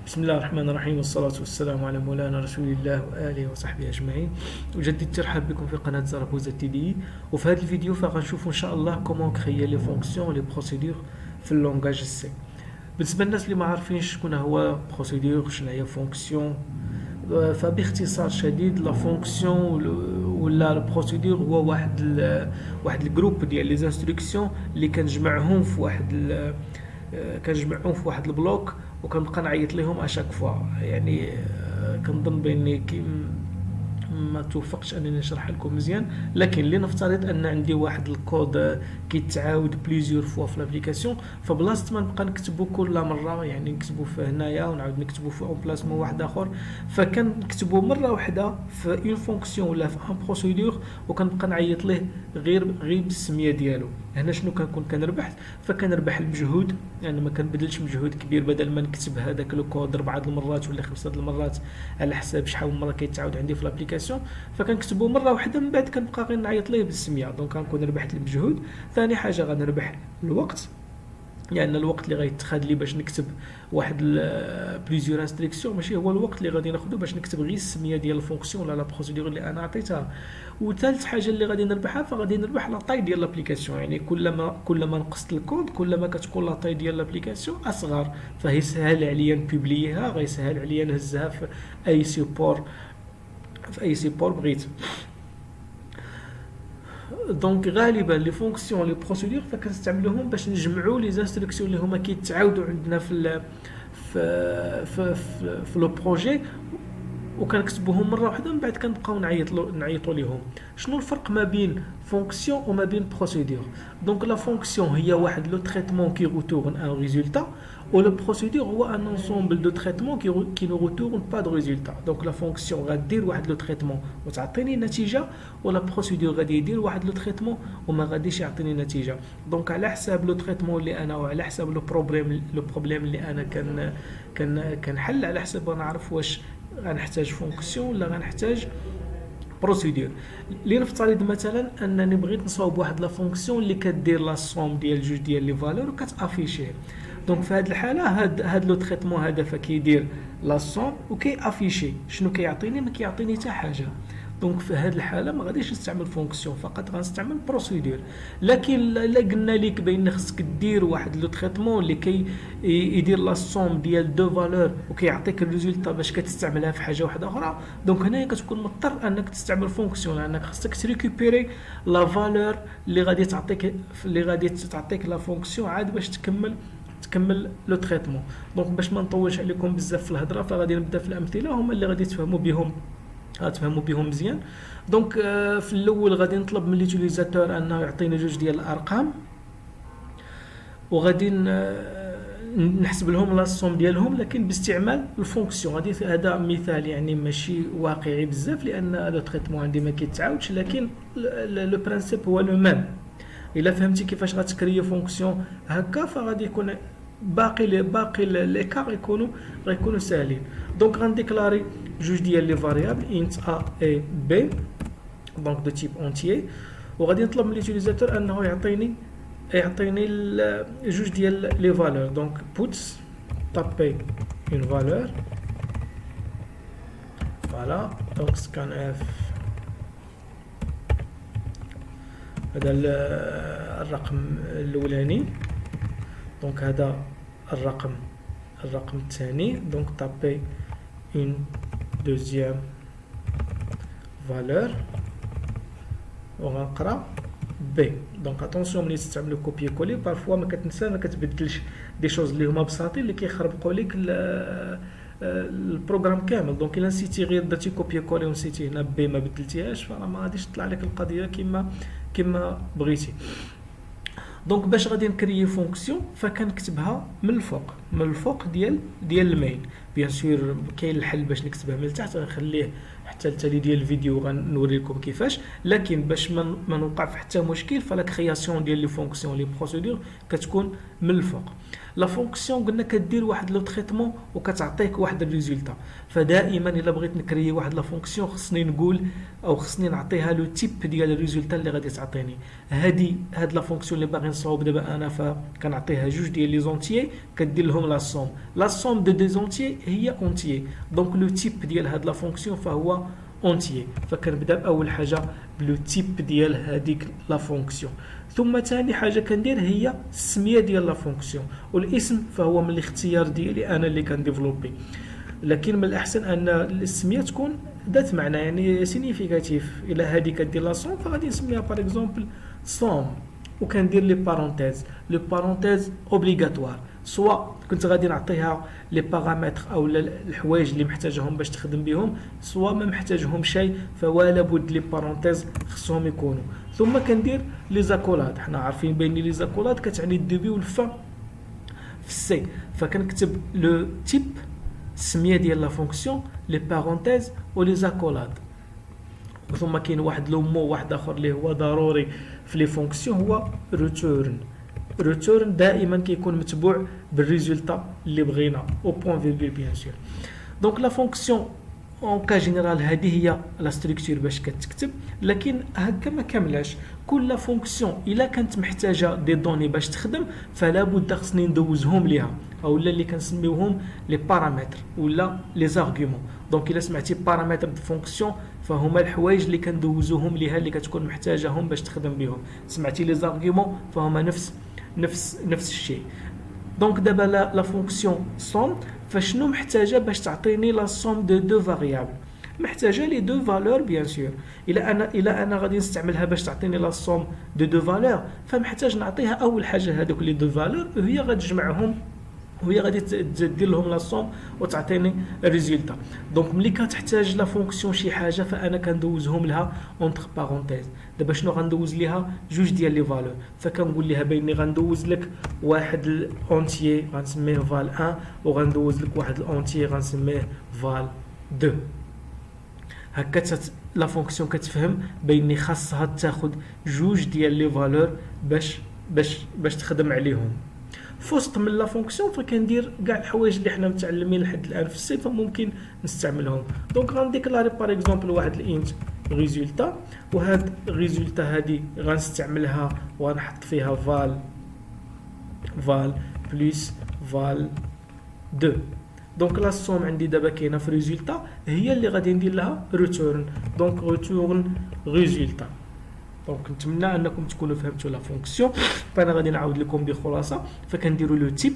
بسم الله الرحمن الرحيم، والصلاة والسلام على مولانا رسول الله وآله وصحبه أجمعين. أجدد الترحاب بكم في قناة زرابوزا تي دي. وفي هذا الفيديو فغنشوفوا إن شاء الله كومون كريي لي فونكسيون لي بروسيدور في اللونغاج سي. بالنسبة للناس اللي ما عارفينش شكون هو بروسيدور شنو هي فونكسيون، فباختصار شديد لا فونكسيون ولا البروسيدور هو واحد الجروب ديال لي انستركسيون اللي كنجمعهم في واحد البلوك، وكنبقى نعيط لهم اشاك فوا. يعني كنظن باني ما توفقتش انني نشرح لكم مزيان، لكن لنفترض ان عندي واحد الكود كيتعاود بليزيور فوا في لابليكاسيون، فبلاصه ما نبقى نكتبو كل مره، يعني نكتبو في هنايا ونعاود نكتبو في اون بلاسمون واحد اخر، فكنكتبو مره واحده في اون فونكسيون ولا في ان بروسيدور، وكنبقى نعيط ليه غير بالسميه ديالو. هنا شنو كنكون كنربح؟ فكنربح المجهود، يعني ما كنبذلش مجهود كبير. بدل ما نكتب هذاك لو كود 4 المرات ولا 5 المرات على حساب شحال من مره كيتعاود عندي في لابليكاسيون، فكنكتبو مره واحده، من بعد كنبقى غير نعيط ليه بالسميه. دونك غنكون ربحت المجهود. ثاني حاجه غنربح الوقت، يعني الوقت اللي غيتخاد لي باش نكتب واحد بليزيور انستركسيون ماشي هو الوقت اللي غادي ناخذو باش نكتب غير السميه ديال الفونكسيون ولا لا بروسيدور اللي انا عطيتها. وثالث حاجه اللي غادي نربحها، فغادي نربح لا طاي ديال لابليكاسيون، يعني كلما نقصت الكود كلما كتكون لا طاي ديال لابليكاسيون اصغر، فهيسهل عليا نبوبلييها، غيسهل عليا نهزها في اي سيبور بغيت. دونك غالبا لي فونكسيون لي بروسيدور فكنستعملوهم باش نجمعوا لي انستركسيون اللي هما كيتعاودوا عندنا في لو بروجي، وكنكتبوهم مره واحده، من بعد كنبقاو نعيطوا ليهم. شنو الفرق ما بين فونكسيون وما بين بروسيدور؟ دونك لا فونكسيون هي واحد لو تريتمون كي روتورن ان ريزولتا، و لو بروسيدور هو ان انسومبل دو تريتمون كي نو روتورن با دو ريزولتا. دونك لا فونكسيون غادير واحد لو تريتمون وتعطيني نتيجه، ولا بروسيدور غادي يدير واحد لو تريتمون وما غاديش يعطيني نتيجه. دونك على حساب لو تريتمون اللي انا، وعلى حساب لو بروبليم اللي انا كنحل، على حساب نعرف واش غنحتاج فونكسيون ولا غنحتاج بروسيدور. لنفترض مثلا انني بغيت نصاوب واحد لا فونكسيون اللي كدير لا سوم ديال جوج ديال لي فالور وكتافيشيه. دونك في هذه الحاله هاد لو تريتمون هذا فكيدير لا سوم وكيافيشي. شنو كيعطيني؟ ما كيعطيني حتى حاجه. دونك في هذه الحاله ما غاديش نستعمل فونكسيون، فقط غنستعمل بروسيدور. لكن الا قلنا لك بان خصك دير واحد لو تريتمون اللي يدير لا سوم ديال دو فالور وكيعطيك الريزولتا باش كتستعملها في حاجه واحده اخرى، دونك هنايا كتكون مضطر انك تستعمل فونكسيون، لانك خصك تريكوبيري لا فالور اللي غادي تعطيك لا فونكسيون عاد باش تكمل لو تريتمون. دونك باش ما نطولش عليكم بزاف في الهضره، فغادي نبدا في الامثله هما اللي غادي تفهموا بهم مزيان. دونك في الاول غادي نطلب من ليوتيليزاتور انه يعطيني جوج ديال الارقام، وغادي نحسب لهم لا سوم ديالهم، لكن باستعمال الفونكسيون. هذا مثال يعني ماشي واقعي بزاف، لان لو تريتمون عندي ما كيتعاودش، لكن لو برانسيپ هو لو ميم. الا فهمتي كيفاش غتكري فونكسيون هكا، فغادي يكون باقي ليكار غيكونوا ساهلين. دونك غنديكلاري جوج ديال لي فاريابل int a et b، دونك دو تيب اونتيي، وغادي نطلب من ليوتيليزاتور انه يعطيني جوج ديال لي فالور. دونك puts taper une valeur، فوالا. دونك scan f، هذا الرقم الاولاني، دونك هذا الرقم الثاني. دونك taper une deuxième valeur، وغنقرا b. دونك اتونسيون ملي تستعملوا كوبي كولي بارفوا ما كتنسى، ما كتبدلش دي شوز اللي هما بساطين اللي كيخربقوا لك البروغرام كامل. دونك الا نسيتي غير درتي كوبي كولي ونسيتي هنا بي ما بدلتيهاش، فراه ما غاديش تطلع لك القضيه كما بغيتي. دونك باش غادي نكريي فونكسيون فكنكتبها من الفوق ديال المين. بيان سور كاين الحل باش نكتبها من التحت، غنخليه حتى التالي ديال الفيديو غنوريكم كيفاش. لكن باش ما نوقع في حتى مشكل، فلا كرياسيون ديال لي فونكسيون لي بروسيدور كتكون من الفوق. لا فونكسيون قلنا كدير واحد لو تريتمون وكتعطيك واحد الريزولتا، فدائما الا بغيت نكريي واحد لا فونكسيون خصني نقول او خصني نعطيها لو تيب ديال الريزولتا اللي غادي تعطيني. هاد لا فونكسيون اللي باغي نصاوب دابا انا، فكنعطيها جوج ديال لي زونتيي كدير لهم لهم لا سوم. لا سوم دو دي اونتيي هي اونتيي، دونك لو تيب ديال هاد لا فونكسيون فهو اونتيي. فكنبدا باول حاجه بلو تيب ديال هذيك لا فونكسيون. ثم ثاني حاجه كندير هي السميه ديال لا فونكسيون، والاسم فهو من الاختيار ديالي انا اللي كنديفلوبي، لكن من الاحسن ان السميه تكون ذات معنى يعني سينيفيكاتيف. الى هذه كدير لا سوم فغادي نسميها باغ اكزومبل سوم، وكندير لي بارونتيز. لو بارونتيز اوبليغاتوار، سواء كنت غادي نعطيها لي بارامتر او الحوايج اللي محتاجهم باش تخدم بهم، سواء ما محتاجهم شيء فولا بد لي بارونتيز خصهم يكونوا. ثم كندير لي زاكولاد. حنا عارفين بان لي زاكولاد كتعني الديبي والفا في السي، فكنكتب لو تيب السميه ديال لا فونكسيون، لي بارونتيز ولي زاكولاد. ثم كاين واحد لو مو واحد اخر اللي هو ضروري في لي فونكسيون هو ريتورن. ريتورن دائما كيكون متبوع بالريزولتا اللي بغينا او بوين فيرغول بيان سور. دونك لا فونكسيون اون كا جينيرال هذه هي لا ستركتور باش كتكتب، لكن هكا ما كاملاش. كل فونكسيون الا كانت محتاجه دي دوني باش تخدم فلا بد خصني ندوزهم ليها، اولا اللي كنسميوهم لي بارامتر ولا لي زارغومون. دونك الا سمعتي بارامتر دو فونكسيون فهما الحوايج اللي كندوزوهم ليها اللي كتكون محتاجاهم باش تخدم بهم. سمعتي لي زارغومون فهما نفس الشيء. دونك دابا لا فونكسيون سوم فشنو محتاجه باش تعطيني لا سوم دو دو فاريابل؟ محتاجه لي دو فالور بيان سور. الا انا غادي نستعملها باش تعطيني لا سوم دو دو فالور فمحتاج نعطيها اول حاجه هذوك لي دو فالور، وهي غتجمعهم وهي غادي تدير لهم لا سوم وتعطيني الريزولتا. دونك ملي كتحتاج لا فونكسيون شي حاجه فانا كندوزهم لها اونتر بارونتيز. دابا شنو غندوز ليها؟ جوج ديال لي فالور، فكنقول لها باني غندوز لك واحد الاونتيي غنسميه فال 1 وغندوز لك واحد الاونتيي غنسميه فال 2. هكا لا فونكسيون كتفهم باني خاصها تاخذ جوج ديال لي فالور باش تخدم عليهم. فوسط من لا فونكسيون فكندير كاع الحوايج اللي حنا متعلمين لحد الان في السي فممكن نستعملهم. دونك غنديكلاري باغ اكزومبل واحد الانت ريزولتا، وهاد الريزولتا هادي غنستعملها وغنحط فيها فال بلس فال 2. دونك لا سوم عندي دابا كاينه في ريزولتا هي اللي غادي ندير لها ريتورن. دونك ريتورن ريزولتا. دونك نتمنى انكم تكونوا فهمتوا لا فونكسيون. فانا غادي نعاود لكم بخلاصه. فكنديروا لو تيب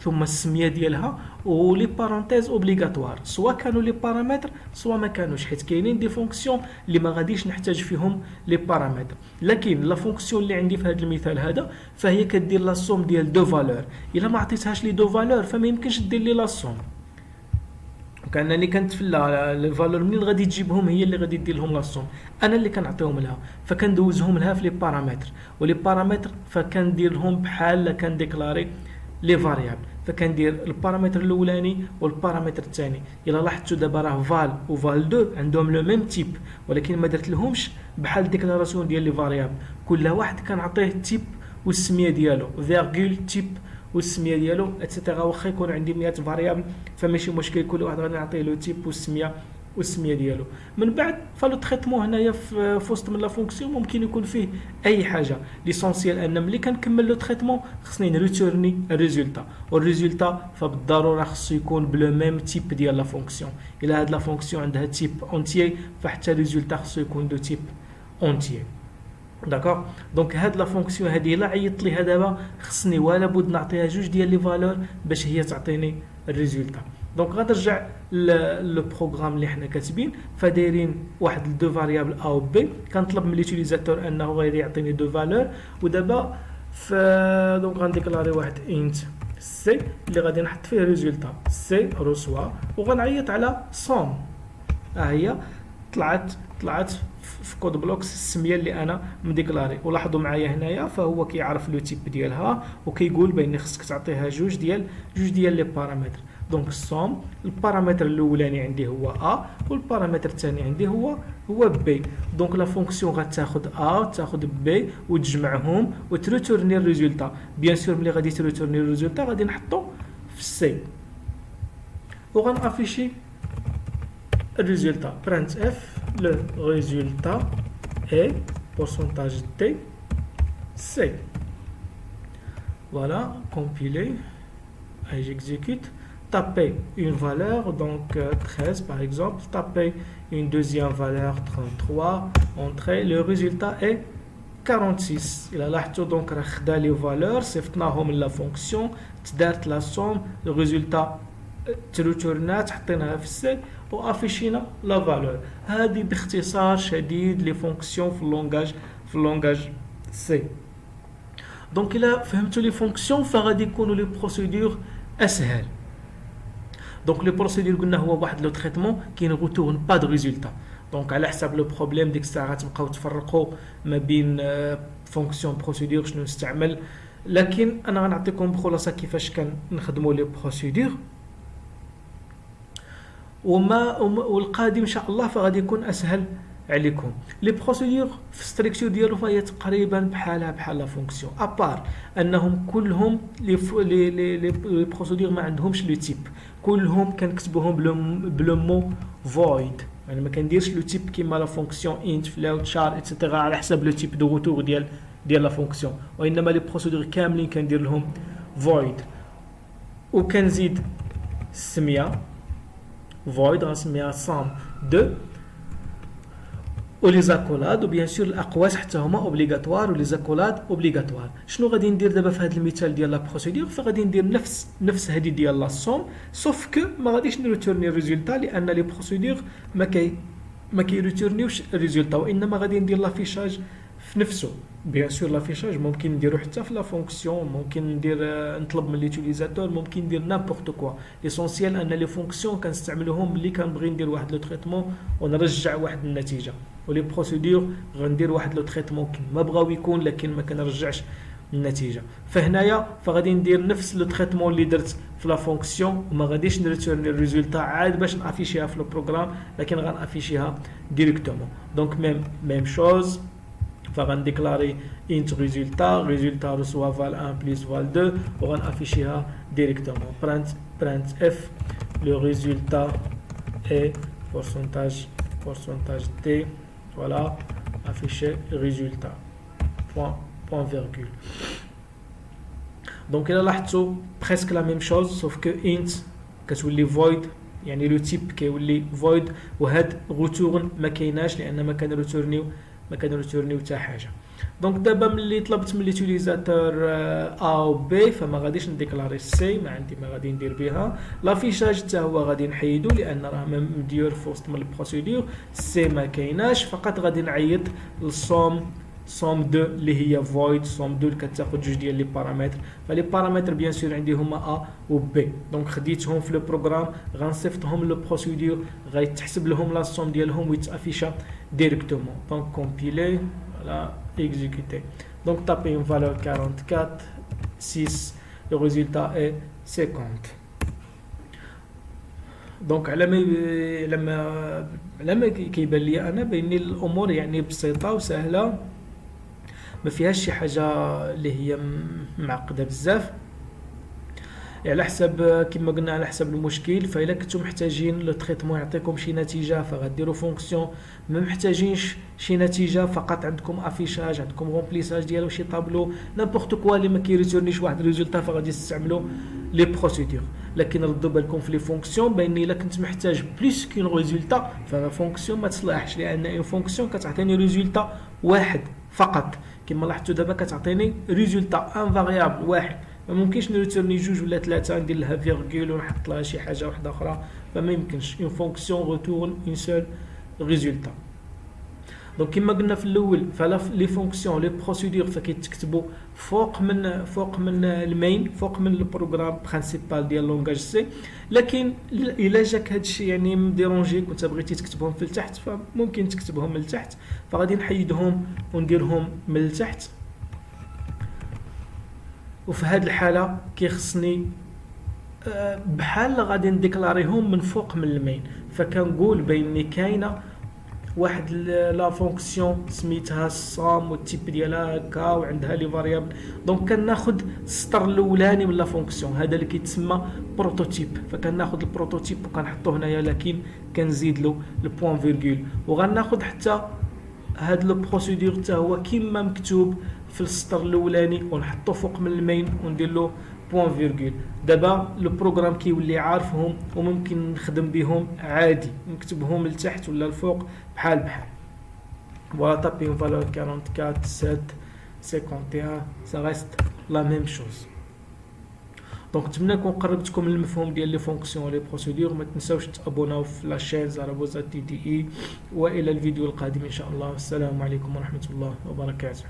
ثم السميه ديالها ولي بارونتيز اوبليغاتوار، سواء كانوا لي بارامتر سواء ما كانوش، حيت كاينين دي فونكسيون اللي ما غاديش نحتاج فيهم لي بارامتر. لكن لا فونكسيون اللي عندي في هذا المثال هذا فهي كدير لا سوم ديال دو فالور. الا ما عطيتهاش لي دو فالور فما يمكنش دير لي لا سوم. كانني كنتفلا الفالور منين غادي تجيبهم هي اللي غادي دير لهم لا سوم، انا اللي كنعطيهم لها. فكندوزهم لها في لي بارامتر، ولي بارامتر فكندير لهم بحال كنديكلاري لي فاريابل. فكندير البارامتر الاولاني والبارامتر الثاني. الا لاحظتوا دابا راه فال وفال 2 عندهم لو ميم تيب، ولكن ما درت لهمش بحال ديكلاراسيون ديال لي فاريابل. كل واحد كنعطيه تيب والسميه ديالو، فيرغول تيب والسميه ديالو اتسيتيرا. واخا يكون عندي 100 فاريابل فماشي مشكل، كل واحد غادي نعطيه له تيب والسميه ديالو. من بعد فلو تريتمون هنايا في وسط من لا فونكسيون ممكن يكون فيه اي حاجه. ليسونسيال ان ملي كنكمل لو تريتمون خصني نريتورني الريزولتا، والريزولتا فبالضروره خصو يكون بلو ميم تيب ديال لا فونكسيون. الا هاد لا فونكسيون عندها تيب اونتيي فحتى الريزولتا خصو يكون دو تيب اونتيي. داكوغ. دونك هاد لا فونكسيون هادي الا عيطت ليها دابا خصني ولا بد نعطيها جوج ديال لي فالور باش هي تعطيني الريزولتا. دونك غنرجع لو بروغرام اللي حنا كاتبين. فدايرين واحد دو فاريابل ا و بي، كنطلب من ليوتيليزاتور انه غادي يعطيني دو فالور. ودابا دونك غنديكلاري واحد انت سي اللي غادي نحط فيه ريزولتا سي روسوا، وغنعيط على سوم. هي طلعت في كود بلوكس السميه اللي انا مديكلاري. ولاحظوا معايا هنايا فهو كيعرف لو تيب ديالها وكيقول بان خصك تعطيها جوج ديال لي بارامتر. دونك السوم البارامتر الاولاني عندي هو ا والبارامتر الثاني عندي هو بي. دونك لا فونكسيون غتاخذ ا وتاخذ بي وتجمعهم وتريتورني الريزولتا. بيان سور ملي غادي تريتورني الريزولتا غادي نحطو في السي وغنافيشي الريزولتا print f le résultat est pourcentage t c. Voilà, compiler. j'exécute, taper une valeur, donc 13 par exemple, taper une deuxième valeur 33, entrer, le résultat est 46. Il a لاحظتوا donc راه خدا لي فالور صيفطناهم لا فونكسيون تدارت لا سوم الريزلتا تروتورنات حطيناها في السي وافيشينا لا فالور. هذه باختصار شديد لي فونكسيون في اللونغاج سي. دونك الا فهمتوا لي فونكسيون فغادي يكونوا لي بروسيدور اسهل. دونك لي بروسيدور قلنا هو واحد لو تريتمون كاين غوتورن با دو ريزولتا. دونك على حسب لو بروبليم ديك الساعه غتبقاو تفرقوا ما بين فونكسيون بروسيدور شنو نستعمل، لكن انا غنعطيكم بخلاصه كيفاش كنخدموا لي بروسيدور والقادم ان شاء الله فغادي يكون اسهل عليكم. لي بروسيدور في ستركتور ديالو فهي تقريبا بحال لا فونكسيون ابار انهم كلهم لي بروسيدور ما عندهمش لو تيب، كلهم كنكتبوهم بلو مو فويد، يعني ما كنديرش لو تيب كيما لا فونكسيون انت فلوت شار ايتترا على حسب لو تيب دو روتور ديال لا فونكسيون، وانما لي بروسيدور كاملين كندير لهم فويد. وكنزيد السميه فويد غنسميها سام دو، ولي زاكولاد وبيان سور الاقواس حتى هما اوبليغاتوار ولي زاكولاد اوبليغاتوار. شنو غادي ندير دابا في هذا المثال ديال لا بروسيدور؟ فغادي ندير نفس هذه ديال لا سوم، سوف كو ما غاديش نريتورني الريزولتا لان لي بروسيدور ما كيريتورنيوش الريزولتا، وانما غادي ندير لافيشاج في نفسه. بيان سور لافيشاج ممكن نديرو حتى في لا فونكسيون، ممكن ندير نطلب من ليوتيليزاتور، ممكن ندير نابورت كوا. ليسونسيال ان لي فونكسيون كنستعملوهم ملي كنبغي ندير واحد لو تريتمون ونرجع واحد النتيجه، ولي بروسيدور غندير واحد لو تريتمون كما بغاو يكون لكن ما كنرجعش النتيجه. فهنايا فغادي ندير نفس لو تريتمون اللي درت في لا فونكسيون وما غاديش نريتورني الريزولتا عاد باش نافيشيها في لو بروغرام، لكن غنافيشيها ديريكتومون. دونك ميم شوز، فغنديكلاري int résultat reçoit val 1 plus val 2 وغنافيشيها ديريكتومون. print f le résultat est pourcentage t, voilà, afficher résultat point virgule. donc là لاحظتوا presque la même chose sauf que int كتولي void، يعني لو تيب كيولي void، وهاد غوتورن ما كايناش لان ما كنريتورنيو حتى حاجه. دونك دابا ملي طلبت من ليوتيليزاتور ا و بي فما غاديش نديكلاري سي، ما عندي ما غادي ندير بها. لافيشاج حتى هو غادي نحيدو لان راه مدير في وسط من البروسيدور، سي ما كايناش، فقط غادي نعيط للصوم دو اللي هي فويد. صوم دو اللي كتاخذ جوج ديال لي بارامتر، فلي بارامتر بيان سور عندي هما ا و بي. دونك خديتهم في لو بروغرام غنصيفطهم لو بروسيدور، غيتحسب لهم لا صوم ديالهم ويتافيشا ديريكتومون. دونك كومبيلي، voilà, exécuter. Donc taper une valeur 44, 6, le résultat est 50. donc لما كيبان لي انا بان الامور يعني بسيطه وسهله، ما فيهاش شي حاجه اللي هي معقده بزاف. على حسب كما قلنا على حسب المشكل، فإلا كنتم محتاجين لو تريتمون يعطيكم شي نتيجه فغديروا فونكسيون، ما محتاجينش شي نتيجه فقط عندكم افيشاج، عندكم رومبليساج ديالو شي طابلو نابورت كوا اللي ما كيريتورنيش واحد الريزولتا فغادي تستعملوا لي بروسيدور. لكن ردوا بالكم في لي فونكسيون بان الا كنت محتاج بليس كين ريزولتا فلا فونكسيون ما تصلحش، لان اون فونكسيون كتعطيني ريزولتا واحد فقط. كما لاحظتوا دابا كتعطيني ريزولتا ان فاريابل واحد، ما ممكنش نريتورني جوج ولا ثلاثه ندير لها فيرغول ونحط لها شي حاجه واحده اخرى، فما يمكنش. اون فونكسيون روتورن اون سول ريزولتا. دونك كما قلنا في الاول فلا لي فونكسيون لي بروسيدور فكيتكتبوا فوق من المين، فوق من البروغرام برينسيبال ديال لونغاج سي. لكن الا جاك هادشي يعني مديرونجيك وانت بغيتي تكتبهم في التحت فممكن تكتبهم من التحت، فغادي نحيدهم ونديرهم من التحت. وفي هذه الحاله كيخصني بحال غادي نديكلاريهم من فوق من المين، فكنقول باني كاينه واحد لا فونكسيون سميتها الصام والتيب ديالها هكا وعندها لي فاريابل. دونك كناخذ السطر الاولاني من لا فونكسيون، هذا اللي كيتسمى بروتوتيب، فكناخذ البروتوتيب وكنحطوه هنايا لكن كنزيد له البوين فيرغول. وغناخذ حتى هاد لو بروسيدور حتى هو كيما مكتوب في السطر الاولاني ونحطو فوق من المين وندير له بوان فيرغول. دابا لو بروغرام كيولي عارفهم وممكن نخدم بهم عادي، نكتبهم لتحت ولا الفوق بحال. Voilà, taper une valeur 44, 7, 51, ça reste la même chose. دونك نتمنى نكون قربتكم للمفهوم ديال لي فونكسيون لي بروسيدور. ما تنساوش تابوناو في لاشين زارابوزا تي دي اي، والى الفيديو القادم ان شاء الله. السلام عليكم ورحمه الله وبركاته.